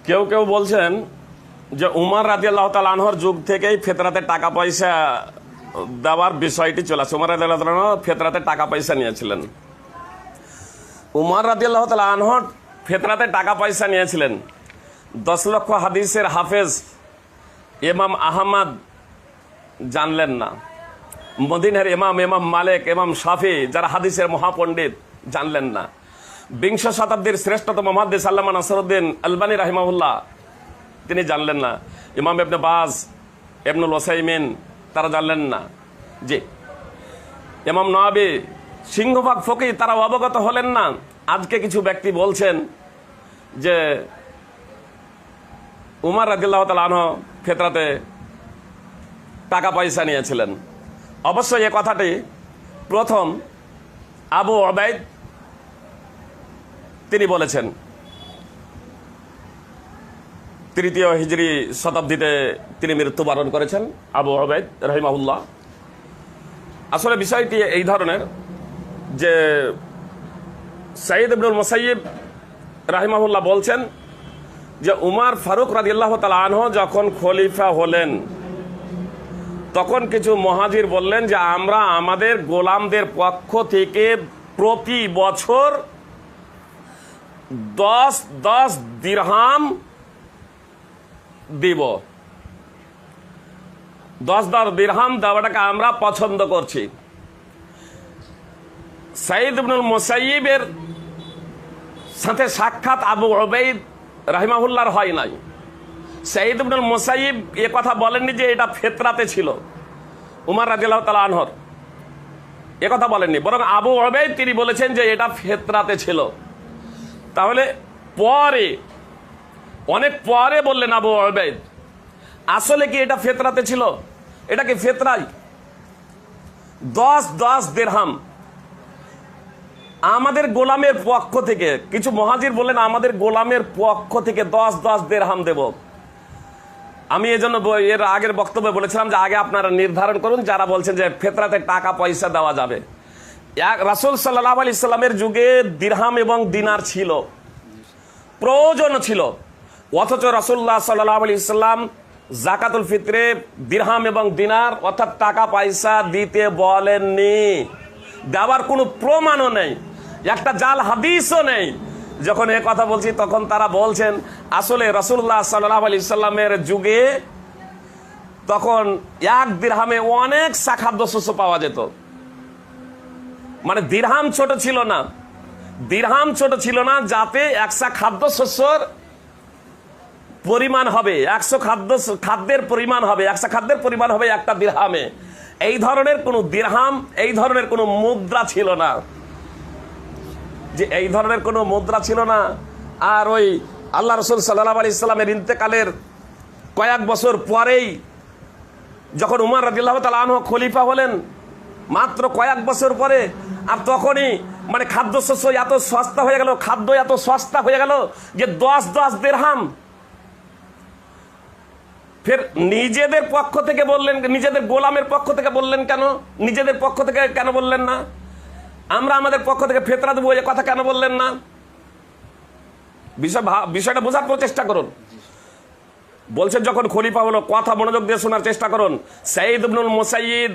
কেউ কেউ বলছেন যে উমর রাদিয়াল্লাহু তাআলা আনহুর যুগ থেকেই ফিতরাতে টাকা পয়সা দেওয়ার বিষয়টি চলে আসে। উমর রাদিয়াল্লাহু তাআলা আনহু ফিতরাতে টাকা পয়সা নিয়েছিলেন। উমর রাদিয়াল্লাহু তাআলা আনহু ফিতরাতে টাকা পয়সা নিয়েছিলেন। 10 লক্ষ হাদিসের হাফেজ ইমাম আহমদ জানলেন না। মদিনার ইমাম মালিক, ইমাম শাফি, যারা হাদিসের মহাপণ্ডিত, জানলেন না। বিংশ শতাব্দীর শ্রেষ্ঠতম মুহাদ্দিস আল্লামা নাসিরউদ্দিন আলবানী রাহিমাহুল্লাহ তিনি জানলেন না। ইমাম ইবনে বাজ, ইবনুল উসাইমিন তারা জানলেন না। জি, ইমাম নওয়াবী, সিংহভাগ ফকিহ তারা অবগত হলেন না। আজকে কিছু ব্যক্তি বলছেন যে উমর রাদিয়াল্লাহু তাআলা আনহু ফিতরাতে টাকা পয়সা নিয়েছিলেন। অবশ্যই এ কথাটি প্রথম আবু উবাইদ তিনি বলেছেন। 3য় হিজরি শতাব্দীতে তিনি মৃত্যুবরণ করেছেন আবু উবাইদ রাহিমাহুল্লাহ। আসলে বিষয়টি এই ধরনের যে সাইদ ইবনুল মুসাইয়িব রাহিমাহুল্লাহ বলছেন যে উমর ফারুক রাদিয়াল্লাহু তাআলা আনহু যখন খলিফা হলেন তখন কিছু মুহাজির বললেন যে আমরা আমাদের গোলামদের পক্ষ থেকে প্রতি বছর 10 দিরহাম দিব। 10 দিরহাম দেওয়াটাকে আমরা পছন্দ করছি। সাইদ ইবনুল মুসাইয়িবের সাথে সাক্ষাৎ আবু উবাইদ রাহিমাহুল্লাহর হয় নাই। সাইদ ইবনুল মুসাইয়িব এ কথা বলেননি যে এটা ফিতরাতে ছিল উমর রাদিয়াল্লাহু তাআলা আনহুর, এ কথা বলেননি, বরং আবু উবাইদ তিনি বলেছেন যে এটা ফিতরাতে ছিল। তাহলে পরে, অনেক পরে বললেন আবু উবাইদ আসলে কি এটা ফিতরাতে ছিল? এটা কি ফিতরাই? 10 দিরহাম আমাদের গোলামের পক্ষ থেকে, কিছু মুহাজির বললেন আমাদের গোলামের পক্ষ থেকে 10 দিরহাম দেব। আমি এজন্য এর আগের বক্তব্যে বলেছিলাম যে আগে আপনারা নির্ধারণ করুন যারা বলছেন যে ফিতরাতে টাকা পয়সা দেওয়া যাবে। রাসূল সাল্লাল্লাহু আলাইহি সাল্লামের যুগে দিরহাম এবং দিনার ছিল, প্রয়োজন ছিল, অথচ রাসূলুল্লাহ সাল্লাল্লাহু আলাইহি সাল্লাম যাকাতুল ফিতরে দিরহাম এবং দিনার অর্থাৎ টাকা পয়সা দিতে বলেননি। দেওয়ার কোনো প্রমাণও নেই, একটা জাল হাদিসও নেই। যখন এ কথা বলছি তখন তারা বলছেন আসলে রাসূলুল্লাহ সাল্লাল্লাহু আলাইহি সাল্লামের যুগে তখন 1 দিরহামে অনেক খাদ্যশস্য পাওয়া যেত। মানে দিরহাম ছোট ছিল না, দিরহাম ছোট ছিল না যাতে 100 খাদ্যশস্যর পরিমাণ হবে, 100 খাদ্যের পরিমাণ হবে, 100 খাদ্যের পরিমাণ হবে একটা দিরহামে। এই ধরনের কোনো দিরহাম, এই ধরনের কোনো মুদ্রা ছিল না, যে এই ধরনের কোনো মুদ্রা ছিল না। আর ওই আল্লাহ রাসূল সাল্লাল্লাহু আলাইহি সাল্লামের ইন্তেকালের কয়েক বছর পরেই যখন উমর রাদিয়াল্লাহু তাআলা আনহু খলিফা হলেন, মাত্র কয়েক বছর পরে, আর তখনই মানে খাদ্যশস্য এত সস্তা হয়ে গেল, খাদ্য এত সস্তা হয়ে গেল যে 10 দিরহাম। ফের নিজেদের পক্ষ থেকে বললেন, নিজেদের গোলামের পক্ষ থেকে বললেন কেন? নিজেদের পক্ষ থেকে কেন বললেন না? আমরা আমাদের পক্ষ থেকে ফিতরা দেবো এ কথা কেন বললেন না? বিষয়টা বোঝার প্রচেষ্টা করুন। বলছেন যখন খলিফা হলো, কথা মনোযোগ দিয়ে শোনার চেষ্টা করুন। সাইদ ইবনুল মুসাইয়িব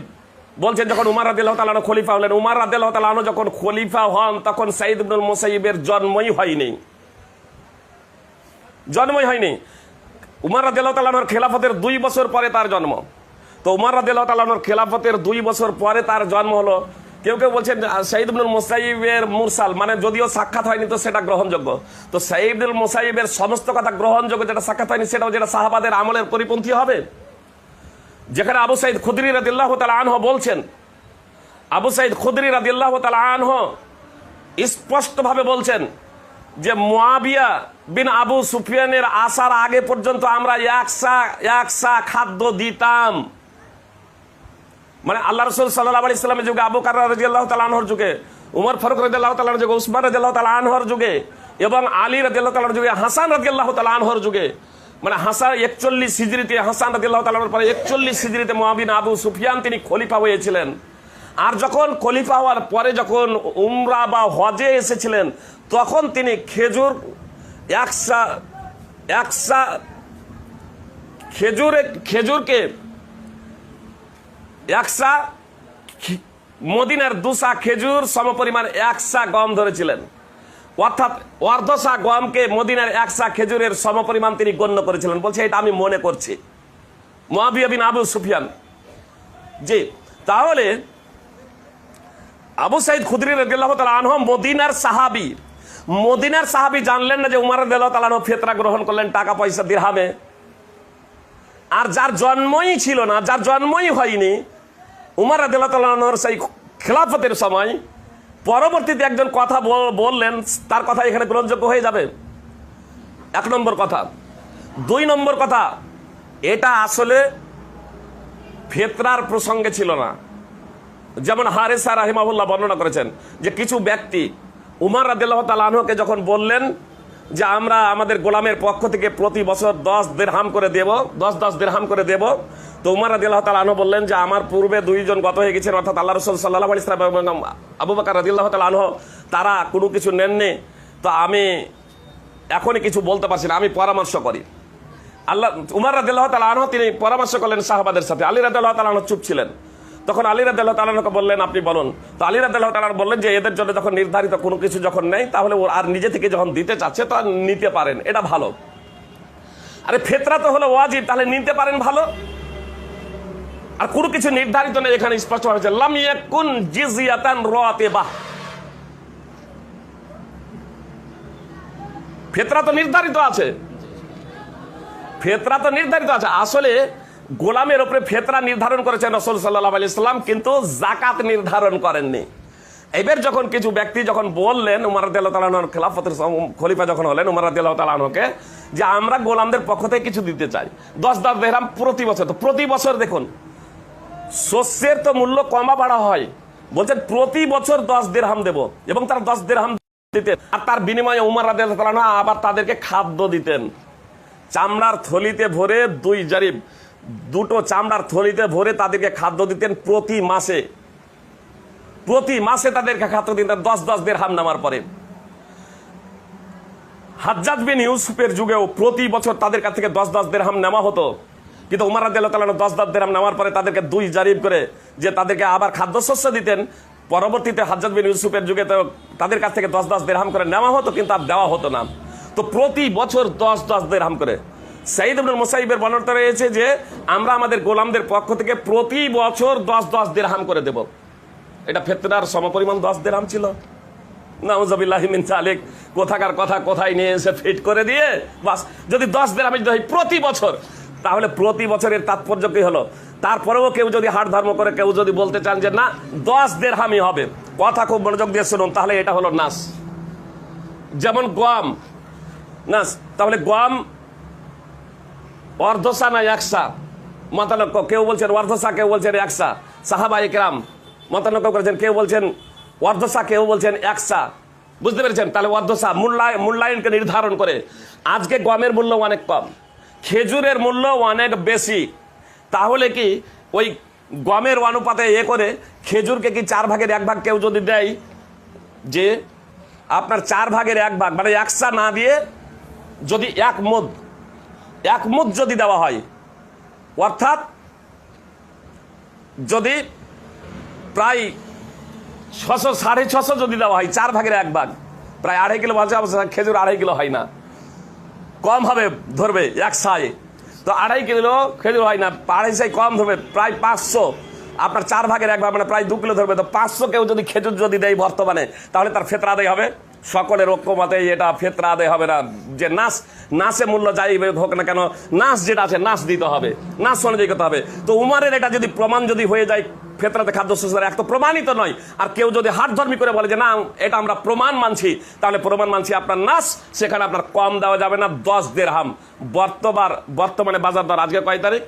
বলছেন যখন উমর রাদিয়াল্লাহু তাআলা আনহু খলিফা হলেন, উমর রাদিয়াল্লাহু তাআলা আনহু যখন খলিফা হন তখন সাইদ ইবনুল মুসাইয়িবের জন্মই হয়নি, জন্মই হয়নি। উমর রাদিয়াল্লাহু তাআলা আনহুর খেলাফতের 2 বছর পরে তার জন্ম। তো উমর রাদিয়াল্লাহু তাআলা আনহুর খেলাফতের 2 বছর পরে তার জন্ম হলো। কেউ কেউ বলছেন সাইদ ইবনুল মুসাইয়িবের মুরসাল, মানে যদিও সাক্ষাৎ হয়নি তো সেটা গ্রহণযোগ্য। তো সাইদ ইবনুল মুসাইয়িবের সমস্ত কথা গ্রহণযোগ্য, যেটা সাক্ষাৎ হয়নি সেটাও যেটা সাহাবাদের আমলের পরিপন্থী হবে। যেখানে আবু সাইদ খুদরি রাদিয়াল্লাহু তাআলা আনহু বলছেন, আবু সাইদ খুদরি রাদিয়াল্লাহু তাআলা আনহু স্পষ্টভাবে বলছেন যে মুয়াবিয়া বিন আবু সুফিয়ানের আসার আগে পর্যন্ত আমরা 100 খাদ্য দিতাম। মানে আল্লাহ রাসূল সাল্লাল্লাহু আলাইহি সাল্লামের যুগে, আবু বকর রাদিয়াল্লাহু তাআলা আনহুর যুগে, উমর ফারুক রাদিয়াল্লাহু তাআলা আনহুর যুগে, উসমান রাদিয়াল্লাহু তাআলা আনহুর যুগে এবং আলী রাদিয়াল্লাহু তাআলার যুগে, হাসান রাদিয়াল্লাহু তাআলা আনহুর যুগে, মানে হাসান 41 হিজরিতে, হাসান রাদিয়াল্লাহু তাআলা আনহুর পরে 41 হিজরিতে মুয়াবিয়া বিন আবু সুফিয়ান তিনি খলিফা হয়েছিলেন। আর যখন খলিফা হওয়ার পরে যখন উমরা বা হজে এসেছিলেন তখন তিনি খেজুর 100 একসা খেজুরকে একসা মদিনার দুসা খেজুর সমপরিমাণ একসা গম ধরেছিলেন, অর্থাৎ অর্ধসা গমকে মদিনার একসা খেজুরের সমপরিমাণ তিনি গণ্য করেছিলেন। বলছে এটা আমি মনে করছি, মুআবিয়া বিন আবু সুফিয়ান। জি, তাহলে আবু সাইদ খুদরি রাদিয়াল্লাহু তাআলা আনহু মদিনার সাহাবী জানলেন না যে উমর রাদিয়াল্লাহু তাআলা আনহু ফিতরা গ্রহণ করলেন টাকা পয়সা দিরহামে। আর যার জন্মই ছিল না, যার জন্মই হয়নি উমর রাদিয়াল্লাহু তাআলা আনহুর সেই খেলাফতের সময়, পরবর্তীতে একজন কথা বললেন, তার কথা এখানে গ্রহণযোগ্য হয়ে যাবে। 1 নম্বর কথা। 2 নম্বর কথা, এটা আসলে ফিতরার প্রসঙ্গে ছিল না। যেমন হারেসা রাহিমাহুল্লাহ বর্ণনা করেছেন যে কিছু ব্যক্তি উমর রাদিয়াল্লাহু তাআলা আনহুকে যখন বললেন যে আমরা আমাদের গোলামের পক্ষ থেকে প্রতি বছর 10 দিরহাম করে দেব, 10 দিরহাম করে দেব, তো উমর রাদিয়াল্লাহু তাআলা আনহু বললেন যে আমার পূর্বে 2 জন গত হয়ে গেছেন, অর্থাৎ আল্লাহ রাসূল সাল্লাল্লাহু আলাইহি ওয়াসাল্লাম এবং আবু বকর রাদিয়াল্লাহু তাআলা আনহু, তারা কোনো কিছু নেননি, তো আমি এখনই কিছু বলতে পারছি না, আমি পরামর্শ করি। উমর রাদিয়াল্লাহু তাআলা আনহু তিনি পরামর্শ করলেন সাহাবাদের সাথে। আলী রাদিয়াল্লাহু তাআলা আনহু চুপ ছিলেন। তখন আলী রাদিয়াল্লাহু তাআলা আনহুকে বললেন আপনি বলুন। তো আলী রাদিয়াল্লাহু তাআলা বললেন যে এদের জন্য যখন নির্ধারিত কোনো কিছু যখন নেই, তাহলে ও আর নিজে থেকে যখন দিতে চাচ্ছে তা নিতে পারেন, এটা ভালো। আরে ফিতরা তো হলো ওয়াজিব, তাহলে নিতে পারেন ভালো। আর কোনো কিছু নির্ধারিত নেই, এখানে স্পষ্ট হয়েছে লাম ইয়াকুন জিজিয়াতান রাতিবাহ। ফিতরা তো নির্ধারিত আছে, ফিতরা তো নির্ধারিত আছে। আসলে গোলামের উপরে ফিতরা নির্ধারণ করেছেন রাসূল সাল্লাল্লাহু আলাইহি ওয়াসাল্লাম, কিন্তু যাকাত নির্ধারণ করেননি। এবার যখন কিছু ব্যক্তি যখন বললেন উমর রাদিয়াল্লাহু তাআলা আনহুর খেলাফতের খলিফা যখন হলেন উমর রাদিয়াল্লাহু তাআলা আনহুকে, যে আমরা গোলামদের পক্ষ থেকে কিছু দিতে চাই 10 দিরহাম প্রতি বছর। তো প্রতি বছর দেখুন শস্যের তো মূল্য কমা বাড়া হয়, বলছেন প্রতি বছর 10 দিরহাম দেব, এবং তারা 10 দিরহাম দিতেন। আর তার বিনিময়ে উমর রাদিয়াল্লাহু তাআলা আনহু আবার তাদেরকে খাদ্য দিতেন। চামড়ার থলিতে ভরে 2 জারিব, 2টো চামড়ার থলিতে ভরে তাদেরকে খাদ্য দিতেন প্রতি মাসে। প্রতি মাসে তাদেরকে খাদ্য দিতেন 10 দিরহাম নামার পরে। হাজ্জাজ বিন ইউসুফের যুগেও প্রতি বছর তাদের কাছ থেকে 10 দিরহাম নেওয়া হতো, কিন্তু উমর রাদিয়াল্লাহু তাআলা 10 দিরহাম নেওয়ার পরে তাদেরকে 2 জারিব করে যে তাদেরকে আবার খাদ্যশস্য দিতেন। পরবর্তীতে হাজ্জাজ বিন ইউসুফের যুগে তো তাদের কাছ থেকে 10 দিরহাম করে নেওয়া হতো, কিন্তু আর দেওয়া হতো না। তো প্রতি বছর 10 দিরহাম করে। সাঈদ ইবনে মুসাইবের বর্ণনা রয়েছে যে আমরা আমাদের গোলামদের পক্ষ থেকে প্রতি বছর 10 দিরহাম করে দেব। এটা ফিতরার সমপরিমাণ 10 দিরহাম ছিল। নাউযুবিল্লাহি মিন যালিক, কোথাকার কথা কোথায় নিয়ে এসে ফিট করে দিয়ে বাস। যদি 10 দিরহাম হয় প্রতি বছর, তাহলে প্রতি বছরের তাৎপর্য কি হলো? তারপরেও কেউ যদি হাট ধর্ম করে, কেউ যদি বলতে চান যে না 10 দিরহামই হবে, কথা খুব মনোযোগ দিয়ে শুনুন, তাহলে এটা হলো নাস। যেমন গম নাস, তাহলে গম অর্ধসা না একসা মতানক্য, কেউ বলছেন অর্ধসা, কেউ বলছেন একসা। সাহাবা ইকরাম মতানক্য করেছেন, কেউ বলছেন অর্ধসা, কেউ বলছেন একসা। বুঝতে পেরেছেন? তাহলে অর্ধসা মূল্যায়নকে নির্ধারণ করে। আজকে গমের মূল্য অনেক কম, খেজুরের মূল্য অনেক বেশি, তাহলে কি ওই গমের অনুপাতে করে খেজুরকে কি 4 ভাগের 1 ভাগ কেউ যদি দেয়, যে আপনার 4 ভাগের 1 ভাগ মানে একসা না দিয়ে যদি 1 মুদ যদি দেওয়া হয়, অর্থাৎ যদি প্রায় 600 650 যদি দেওয়া হয় 4 ভাগের 1 ভাগ, প্রায় 2.5 কিলো বাজে। খেজুর 2.5 কিলো হয় না, কম হবে ধরবে 1 সাই, তো 2.5 কিলো খেজুর হয় না, 2.5 সাই কম ধরবে, প্রায় 500। আপনার 4 ভাগের 1 ভাগ মানে প্রায় 2 কিলো ধরবে। তো 500 কেউ যদি খেজুর যদি দেয় বর্তমানে, তাহলে তার ফিতরা আদায় হবে। সকলের ঐক্যমতে এটা ফিতরা আদায় হবে না। যে নাসে মূল্য যাই হোক না কেন, নাস যেটা আছে নাস দিতে হবে, নাস অনুযায়ী করতে হবে। তো উমরের এটা যদি প্রমাণ যদি হয়ে যায় ফিতরাতে খাদ্যশস্যের, এক তো প্রমাণিত নয়, আর কেউ যদি হাট ধর্মী করে বলে যে না এটা আমরা প্রমাণ মানছি, তাহলে প্রমাণ মানছি আপনার নাস, সেখানে আপনার কম দেওয়া যাবে না 10 দিরহাম। বর্তমানে বাজার দর আজকে কয় তারিখ?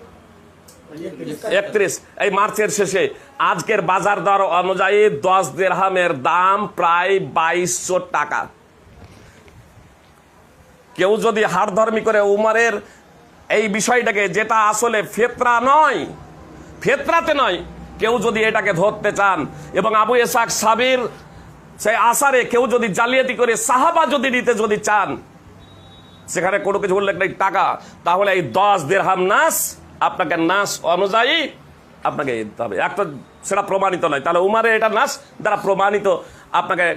31, এই মার্চের শেষে। আজকের বাজার দর অনুযায়ী 10 দিরহামের দাম প্রায় 2200 টাকা। কেউ যদি হাট ধর্মী করে উমরের এই বিষয়টাকে, যেটা আসলে ফিতরা নয়, ফিতরাতে নয়, কেউ যদি এটাকে ধরতে চান, এবং আবু ইসহাক সাবির সেই আসারে কেউ যদি জালিয়াতি করে সাহাবা যদি নিতে যদি চান, সেখানে কোনো কিছু উল্লেখ নেই টাকা, তাহলে এই 10 দিরহাম নাস আপনাকে নাস অনুযায়ী আপনাকে দিতে হবে। একটা সেটা প্রমাণিত নয়, তাহলে উমারের এটা নাস দ্বারা প্রমাণিত, আপনাকে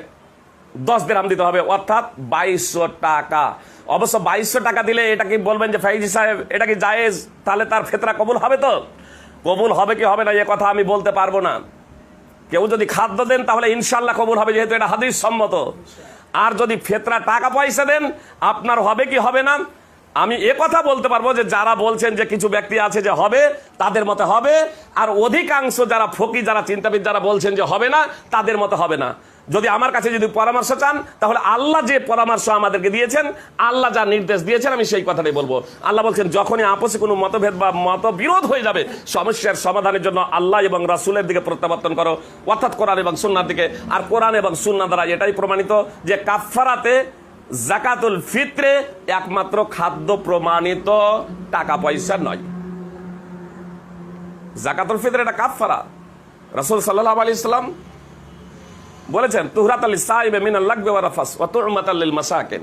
10 দিরহাম দিতে হবে, অর্থাৎ 2200 টাকা। অবশ্য 2200 টাকা দিলে এটা কি বলবেন যে ফাইজি সাহেব এটা কি জায়েজ, তাহলে তার ফিতরা কবুল হবে? তো কবুল হবে কি হবে না এ কথা আমি বলতে পারবো না। কেউ যদি খাদ্য দেন তাহলে ইনশাল্লাহ কবুল হবে, যেহেতু এটা হাদিস সম্মত। আর যদি ফিতরা টাকা পয়সা দেন আপনার হবে কি হবে না, আমি এ কথা বলতে পারবো যে যারা বলছেন যে কিছু ব্যক্তি আছে যে হবে, তাদের মতে হবে, আর অধিকাংশ যারা ফকি যারা চিন্তাবিদ যারা বলছেন যে হবে না, তাদের মতে হবে না। যদি আমার কাছে যদি পরামর্শ চান তাহলে আল্লাহ যে পরামর্শ আমাদেরকে দিয়েছেন, আল্লাহ যা নির্দেশ দিয়েছেন আমি সেই কথাটাই বলবো। আল্লাহ বলছেন যখনই আপসে কোনো মতভেদ বা মতবিরোধ হয়ে যাবে, সমস্যার সমাধানের জন্য আল্লাহ এবং রাসূলের দিকে প্রত্যাবর্তন করো, অর্থাৎ কোরআন এবং সুন্নাহর দিকে। আর কোরআন এবং সুন্নাহ দ্বারা এটাই প্রমাণিত যে কাফফারাতে যাকাতুল ফিত্রে একমাত্র খাদ্য প্রমাণিত, টাকা পয়সা নয়। যাকাতুল ফিত্রে এটা কাফফারা। রাসূল সাল্লাল্লাহু আলাইহি সাল্লাম বলেছেন তুহরাতাল লিসাইবে মিনাল লাগবি ওয়া রাফাস ওয়া তু'মাতাল লিল মাসাকিন।